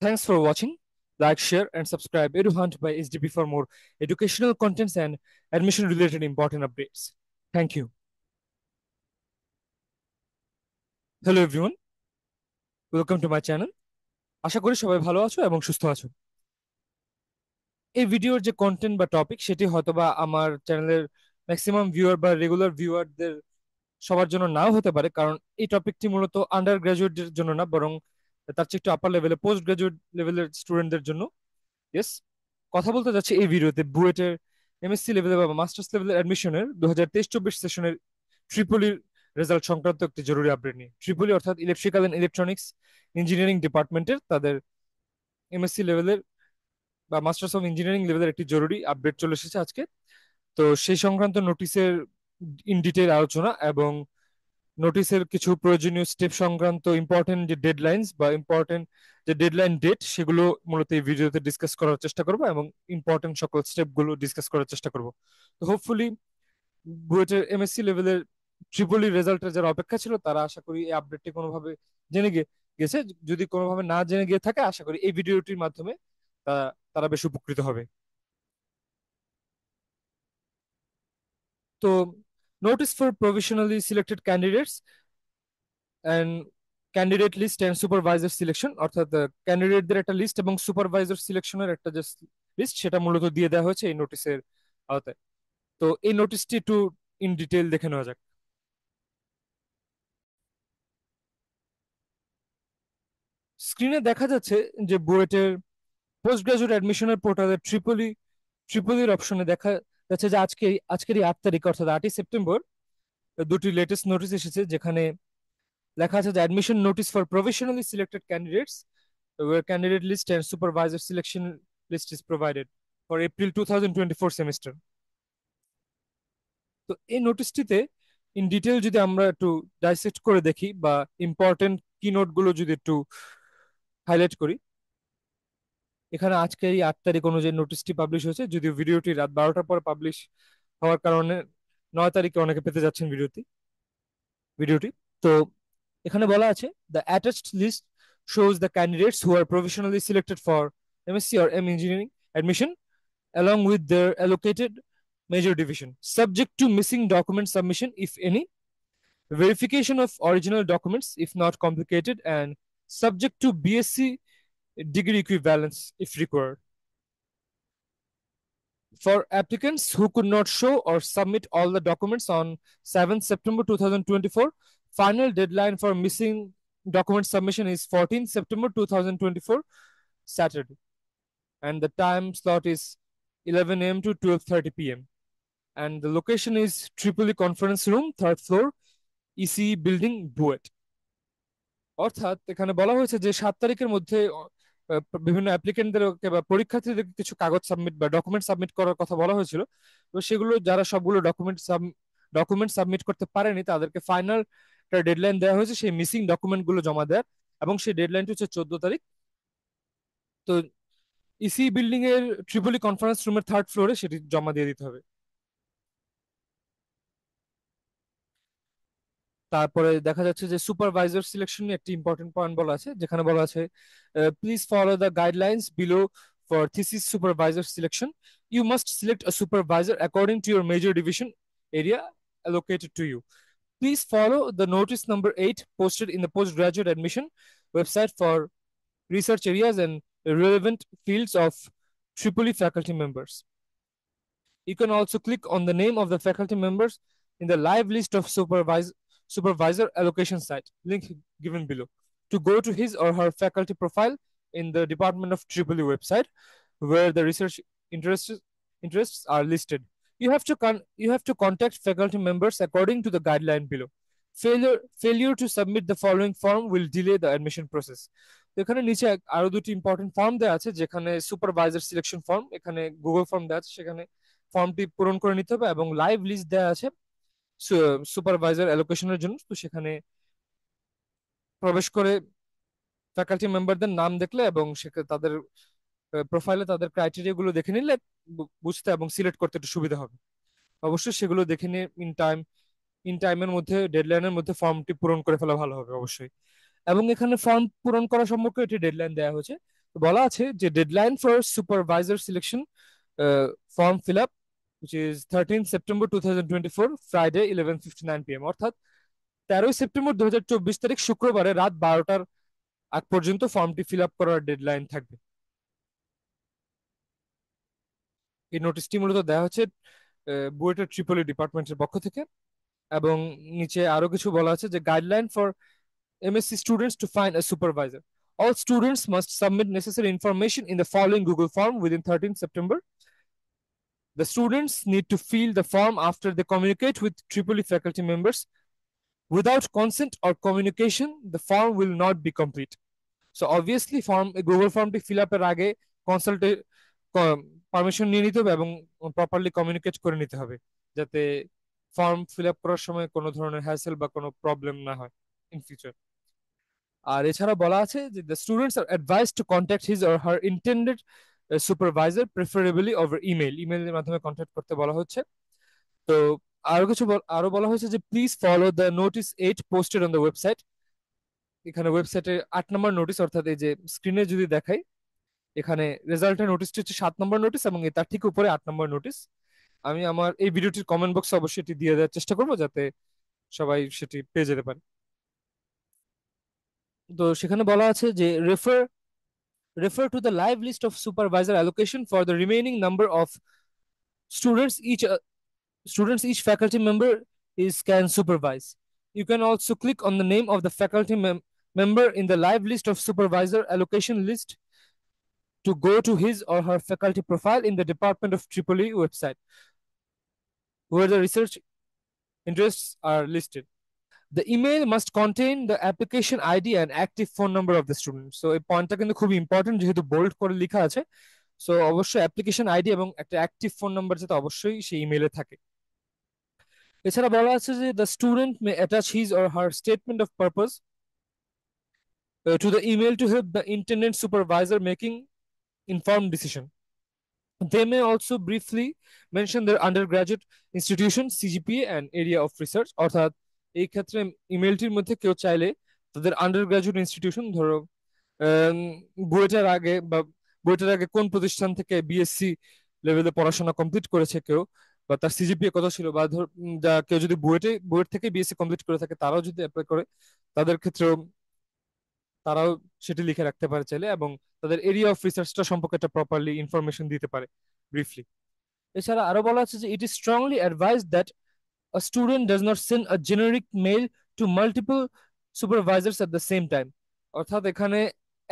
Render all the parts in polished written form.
Thanks for watching. Like, share, and subscribe EduHunt by SDB for more educational contents and admission related important updates. Thank you. Hello everyone, welcome to my channel. আশা করি সবাই ভালো আছো এবং সুস্থ আছো। এই ভিডিওর যে কন্টেন্ট বা টপিক সেটি হয়তোবা আমার চ্যানেলের ম্যাক্সিমাম ভিউয়ার বা রেগুলার ভিউয়ারদের সবার জন্য নাও হতে পারে, কারণ এই টপিকটি মূলত আন্ডার গ্রাজুয়েটদের জন্য না, বরং তার চেয়ে একটু আপার লেভেলে পোস্ট গ্রাজুয়েট লেভেলের স্টুডেন্টদের জন্য। ইয়েস, কথা বলতে যাচ্ছি এই ভিডিওতে বুয়েটের এমএসসি লেভেলে বা মাস্টার্স লেভেলের অ্যাডমিশনের 2023-24 সেশনের ট্রিপলির রেজাল্ট সংক্রান্ত একটি জরুরি আপডেট নিয়ে। ট্রিপলি অর্থাৎ ইলেকট্রিক্যাল অ্যান্ড ইলেকট্রনিক্স ইঞ্জিনিয়ারিং ডিপার্টমেন্টের তাদের এমএসসি লেভেলের বা মাস্টার্স অফ ইঞ্জিনিয়ারিং লেভেলের একটি জরুরি আপডেট চলে এসেছে আজকে। তো সেই সংক্রান্ত নোটিশের ইন ডিটেইল আলোচনা এবং নোটিশের কিছু প্রয়োজনীয় স্টেপ সংক্রান্ত ইম্পর্টেন্ট যে ডেডলাইন্স বা ইম্পর্টেন্ট যে ডেডলাইন ডেট সেগুলো মূলত এই ভিডিওতে ডিসকাস করার চেষ্টা করব এবং ইম্পর্টেন্ট সকল স্টেপগুলো ডিসকাস করার চেষ্টা করব। তো হোপফুলি বুয়েটের এমএসসি লেভেলের ট্রিপলি রেজাল্টের যারা অপেক্ষা ছিল তারা আশা করি এই আপডেটটি কোনোভাবে জেনে গেছে। যদি কোনোভাবে না জেনে গিয়ে থাকে, আশা করি এই ভিডিওটির মাধ্যমে তারা বেশ উপকৃত হবে। তো notice for provisionally selected candidates and candidate list and supervisor selection, অর্থাৎ ক্যান্ডিডেটদের একটা লিস্ট এবং সুপারভাইজার সিলেকশনের একটা যে লিস্ট সেটা মূলত দিয়ে দেওয়া হয়েছে এই নোটিশের আওতায়। তো এই নোটিশটি একটু ইন ডিটেল দেখে নেওয়া যাক। স্ক্রিনে দেখা যাচ্ছে যে বুয়েটের পোস্ট গ্রাজুয়েট অ্যাডমিশনের পোর্টালে ট্রিপলির অপশনে দেখা যাচ্ছে যে আজকের এই 8 তারিখ অর্থাৎ 8ই সেপ্টেম্বর দুটি লেটেস্ট নোটিশ এসেছে, যেখানে লেখা আছে যে admission notice for professionally selected candidates where candidate list and supervisor selection list is provided for April 2024 semester. তো এই নোটিশটিতে ইন ডিটেল যদি আমরা একটু ডাইসেক্ট করে দেখি বা ইম্পর্টেন্ট কি নোট গুলো যদি একটু হাইলাইট করি, এখানে আজকে এই 8 তারিখ অনুযায়ী নোটিশটি পাবলিশ হয়েছে, যদিও ভিডিওটি রাত 12টার পর পাবলিশ হওয়ার কারণে 9 তারিখে অনেকে পেতে যাচ্ছেন ভিডিওটি। তো এখানে বলা আছে the attached list shows the candidates who are provisionally selected for MSc or M engineering admission along with their allocated major division, subject to missing document submission if any, verification of original documents if not complicated, and subject to BSc degree equivalence if required. For applicants who could not show or submit all the documents on 7th September 2024, final deadline for missing document submission is 14th September 2024, Saturday, and the time slot is 11 a.m. to 12:30 p.m. And the location is Tripoli Conference Room, 3rd floor, ECE Building, Buet. অর্থাৎ এখানে বলা হয়েছে যে 7 তারিখের মধ্যে বিভিন্ন অ্যাপ্লিকেন্টদেরকে বা পরীক্ষার্থীদের কিছু কাগজ সাবমিট বা ডকুমেন্ট সাবমিট করার কথা বলা হয়েছিল। তো সেগুলো যারা সবগুলো ডকুমেন্ট সাবমিট করতে পারেনি তাদেরকে ফাইনাল একটা ডেডলাইন দেওয়া হয়েছে সেই মিসিং ডকুমেন্ট গুলো জমা দেওয়ার, এবং সেই ডেডলাইনটি হচ্ছে 14 তারিখ। তো ইসি বিল্ডিং এর ট্রিপলি কনফারেন্স রুমের 3rd ফ্লোরে সেটি জমা দিয়ে দিতে হবে। তারপরে দেখা যাচ্ছে যে সুপারভাইজার সিলেকশন একটি ইম্পর্টেন্ট পয়েন্ট বলা আছে, যেখানে বলা আছে please follow the guidelines below for thesis supervisor selection, you must select a supervisor according to your major division area allocated to you. Please follow the notice number 8 posted in the postgraduate admission website for research areas and relevant fields of Tripoli faculty members. You can also click on the name of the faculty members in the live list of supervisor allocation site, link given below, to go to his or her faculty profile in the Department of Tripoli website, where the research interests are listed. You have to contact faculty members according to the guideline below. Failure to submit the following form will delay the admission process. এখানে নিচে আরো দুটি important form দেওয়া আছে, যেখানে supervisor selection form, এখানে Google form দেওয়া আছে, সেখানে ফর্মটি পূরণ করে নিতে হবে, এবং লাইভ লিস্ট দেওয়া আছে সুপারভাইজার অ্যালোকেশনের জন্য। তো সেখানে প্রবেশ করে ফ্যাকাল্টি মেম্বারদের নাম দেখলে এবং তাদের প্রোফাইলে তাদের ক্রাইটেরিয়া গুলো দেখে নিলে বুঝতে এবং সিলেক্ট করতে একটু সুবিধা হবে। অবশ্যই সেগুলো দেখে নিয়ে ইন টাইমের মধ্যে ডেডলাইনের মধ্যে ফর্মটি পূরণ করে ফেলা ভালো হবে অবশ্যই। এবং এখানে ফর্ম পূরণ করা সম্পর্কে একটি ডেডলাইন দেওয়া হয়েছে বলা আছে যে deadline for supervisor selection form fill up which is 13th September 2024 Friday 11:59 p.m. অর্থাৎ 13ই সেপ্টেম্বর 2024 তারিখ শুক্রবারে রাত 12টার আগ পর্যন্ত ফর্মটি ফিল আপ করার ডেডলাইন থাকবে। এই নোটিশটি মূলত দেওয়া হচ্ছে বুয়েটের ট্রিপলি ডিপার্টমেন্টের পক্ষ থেকে। এবং নিচে আরো কিছু বলা আছে যে guideline for MSc students to find a supervisor. All students must submit necessary information in the following Google form within 13th September. The students need to fill the form after they communicate with Tripoli faculty members. Without consent or communication, the form will not be complete. So obviously Google ফর্মটি feel আপের আগে কনসাল্টে permission নিয়ে নিতে হবে এবং properly communicate করে নিতে হবে, যাতে ফর্ম ফিল আপ করার সময় কোনো ধরনের হ্যাসেল বা কোনো প্রবলেম না হয় ইন ফিউচার। আর এছাড়া বলা আছে যে the students are advice to contact his or her intended supervisor preferably over ইমেইলের মাধ্যমে কন্ট্যাক্ট করতে বলা হচ্ছে। তো আরো বলা হয়েছে যে please follow the notice 8 posted on the website. এখানে ওয়েবসাইটে 8 নম্বর নোটিস, অর্থাৎ এই যে স্ক্রিনে যদি দেখাই, এখানে রেজাল্টের নোটিসটি হচ্ছে 7 নম্বর নোটিস এবং তার ঠিক উপরে 8 নম্বর নোটিস। আমি আমার এই ভিডিওটির কমেন্ট বক্সে অবশ্যই এটি দিয়ে দেওয়ার চেষ্টা করবো যাতে সবাই সেটি পেয়ে যেতে পারে। তো সেখানে বলা আছে যে refer to the live list of supervisor allocation for the remaining number of students each faculty member is can supervise. You can also click on the name of the faculty member in the live list of supervisor allocation list to go to his or her faculty profile in the Department of Tripoli website, where the research interests are listed. The email must contain the application ID and active phone number of the student. So এই পয়েন্টটা কিন্তু খুব important, যেহেতু bold করে লেখা আছে। So অবশ্যই application ID এবং একটা অ্যাক্টিভ ফোন নাম্বার যাতে অবশ্যই সেই ইমেইলে থাকে। এছাড়া বলা আছে যে the student May attach his or her statement of purpose to the email to help the intended supervisor making informed decision. They may also briefly mention their undergraduate institution, CGPA, and area of research. অর্থাৎ এই ক্ষেত্রে ইমেলটির মধ্যে কেউ চাইলে তাদের undergraduate institution, ধরো আম, বুয়েটের আগে বা বুয়েটের আগে কোন প্রতিষ্ঠান থেকে বিএসসি লেভেলে পড়াশোনা কমপ্লিট করেছে কেউ, বা তার সিজিপিএ কত ছিল, বা কেউ যদি বুয়েট থেকে বিএসসি কমপ্লিট করে থাকে তারাও যদি অ্যাপ্লাই করে, তাদের ক্ষেত্রেও তারাও সেটি লিখে রাখতে পারে চাইলে, এবং তাদের এরিয়া অফ রিসার্চটা সম্পর্কে একটা প্রপারলি ইনফরমেশন দিতে পারে ব্রিফলি। এছাড়া আরো বলা আছে যে it is strongly advise that a student does not send a generic mail to multiple supervisors at the same time। অর্থাৎ এখানে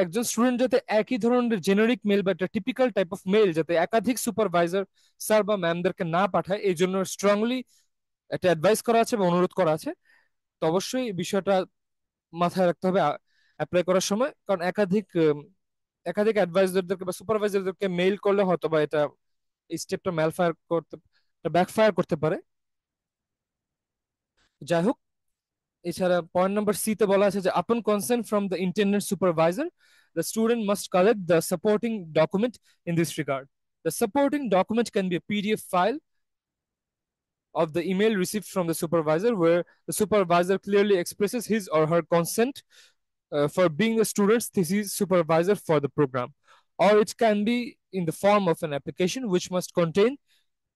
একজন স্টুডেন্ট যাতে একই ধরনের জেনারিক মেল বা একটা টিপিক্যাল টাইপ অফ মেল যাতে একাধিক সুপারভাইজার স্যার বা ম্যামদেরকে না পাঠায়, এই জন্য স্ট্রংলি একটা অ্যাডভাইস করা আছে বা অনুরোধ করা আছে। তো অবশ্যই এই বিষয়টা মাথায় রাখতে হবে অ্যাপ্লাই করার সময়, কারণ একাধিক অ্যাডভাইজারদেরকে বা সুপারভাইজারদেরকে মেইল করলে হয়তো বা এটা এই স্টেপটা ব্যাকফায়ার করতে পারে। যাই হোক, এছাড়া পয়েন্ট নাম্বার সি তে বলা আছে যে upon consent from the internal supervisor the student must collect the supporting document in this regard. The supporting document can be a PDF file of the email received from the supervisor where the supervisor clearly expresses his or her consent for being the student's thesis supervisor for the program. Or it can be in the form of an application which must contain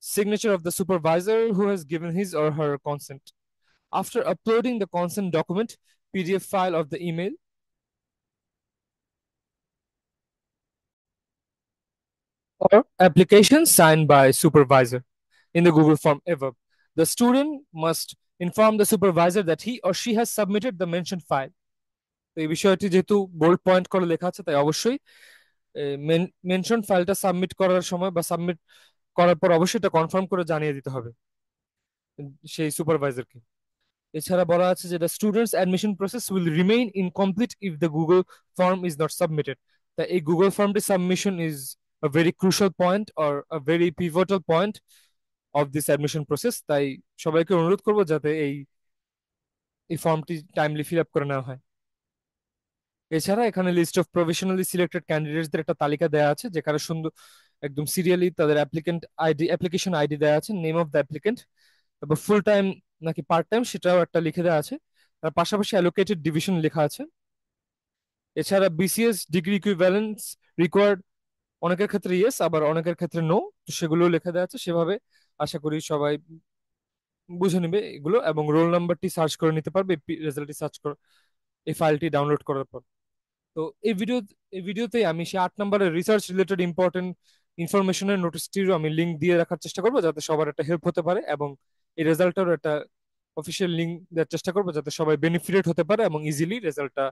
signature of the supervisor who has given his or her consent. After uploading the consent document PDF file of the email or application signed by supervisor in the Google form above, the student must inform the supervisor that he or she has submitted the mentioned file. তো এই বিষয়টি যেহেতু bold point করে লেখা আছে, তাই অবশ্যই mention ফাইলটা সাবমিট করার সময় বা সাবমিট করার পর অবশ্যই এটা কনফার্ম করে জানিয়ে দিতে হবে সেই সুপারভাইজারকে। এছাড়া বলা আছে যে the students admission process will remain incomplete if the Google form is not submitted. তা এই গুগল ফর্মটি submission is a very crucial point or a very pivotal point of this admission process. তাই সবাইকে অনুরোধ করবো যাতে এই ফর্মটি টাইমলি ফিল আপ করে নেওয়া হয়। এছাড়া এখানে লিস্ট অফ প্রফেশনালি সিলেক্টেড ক্যান্ডিডেটসদের একটা তালিকা দেওয়া আছে, যেখানে সুন্দর একদম সিরিয়ালি তাদের অ্যাপ্লিকেশন আইডি দেওয়া আছে, নেম অফ দ্য অ্যাপ্লিকেন্ট, তারপর ফুল টাইম নাকি পার্ট টাইম সেটাও একটা লিখে দেওয়া আছে। তার পাশাপাশি অ্যালোকেটেড ডিভিশন লেখা আছে। এছাড়া বিসিএস ডিগ্রি ইকুইভ্যালেন্স রিকোয়ার্ড, অনেকের ক্ষেত্রে ইয়েস, আবার অনেকের ক্ষেত্রে নো। তো সেগুলো লেখা দেওয়া আছে সেভাবে। আশা করি সবাই বুঝে নেবে এগুলো, এবং রোল নাম্বারটি সার্চ করে নিতে পারবে রেজাল্টটি সার্চ করে, এই ফাইলটি ডাউনলোড করার পর। তো এই ভিডিও এই ভিডিওতে আমি সেই 8 নম্বরের রিসার্চ রিলেটেড ইম্পর্টেন্ট ইনফরমেশনের নোটিসটিরও আমি লিঙ্ক দিয়ে রাখার চেষ্টা করবো, যাতে সবার একটা হেল্প হতে পারে, এবং এই রেজাল্টেরও একটা অফিসিয়াল লিঙ্ক দেওয়ার চেষ্টা করবো, যাতে সবাই বেনিফিটেড হতে পারে এবং ইজিলি রেজাল্টটা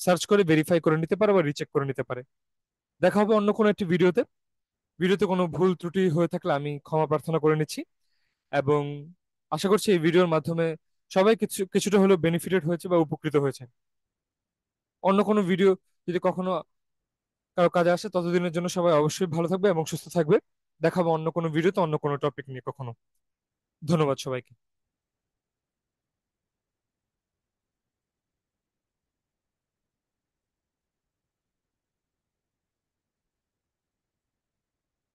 সার্চ করে ভেরিফাই করে নিতে পারে বা রিচেক করে নিতে পারে। দেখা হবে অন্য কোনো একটি ভিডিওতে। ভিডিওতে কোনো ভুল ত্রুটি হয়ে থাকলে আমি ক্ষমা প্রার্থনা করে নিচ্ছি, এবং আশা করছি এই ভিডিওর মাধ্যমে সবাই কিছুটা হলেও বেনিফিটেড হয়েছে বা উপকৃত হয়েছে। অন্য কোনো ভিডিও যদি কখনো কারো কাজে আসে, ততদিনের জন্য সবাই অবশ্যই ভালো থাকবে এবং সুস্থ থাকবে। দেখাবো অন্য কোনো ভিডিওতে অন্য কোনো টপিক নিয়ে কখনো। ধন্যবাদ সবাইকে।